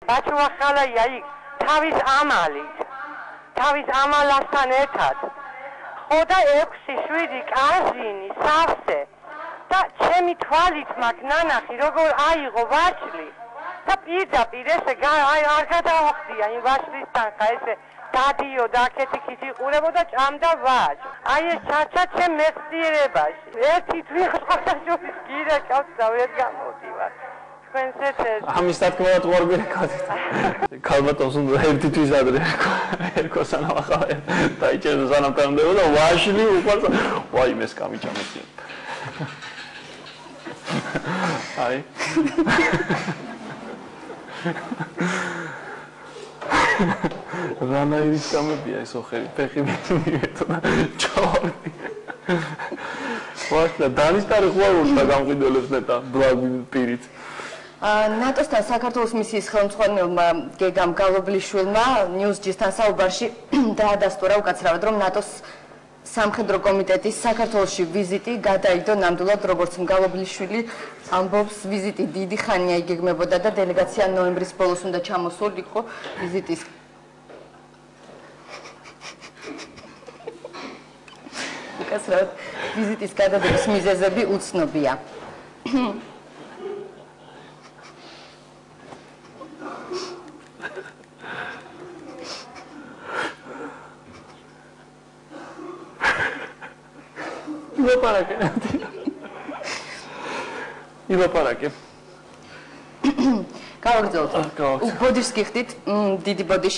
ბაჩუახალაია იქ თავის ამალასთან ერთად ხოდა 6-7 კაზინი სავსე და ჩემი თვალით მაგ ნანახი როგორ აიღო ვაშლი და პირდაპირ ესე არ გადავახდია იმ ვაშლისთან ხა ესე დადიოდა აქეთ-იქით იყურებოდა ჭამდა ვაჟ აი ეს ჩაჩა ჩემ მეხსიერებაში ერთი თვით ხოთაშორის გირაკავს და ვერ გამოდივარ ამის თქმად ყურბილეკად ქალბატონს უნდა ერთი თვის ადრე ერქვა სანამ ახალ დაიჭერდა სანამ თანამდებოდა ვაშლი უყვარს ვაიმეს გამიჭამეთი აი რანაირის გამებია ეს ოხერი ფეხი მივეთო და ჩავარდი ვაშლა დანიშნარი ხوارულს და გამყიდველებს ნეტა ბლაგვი პირით ნატოსთან საქართველოს მისიის ხელმძღვანელმა გეგამ გალობლიშვილმა ნიუზჯისთან საუბარში დაადასტურა უკაცრავად რომ ნატოს სამხედრო კომიტეტის საქართველოში ვიზიტი გადაიდო ნამდვილად როგორც მგალობლიშვილი ამბობს ვიზიტი დიდი ხანია იგეგმებოდა და დელეგაცია ნოემბრის ბოლოს უნდა ჩამოსულიყო ვიზიტის უკაცრავად ვიზიტის გადადების მიზეზები უცნობია ილაპარაკე. გავაგრძელოთ. ბოდიშს გიხდით, დიდი ბოდიში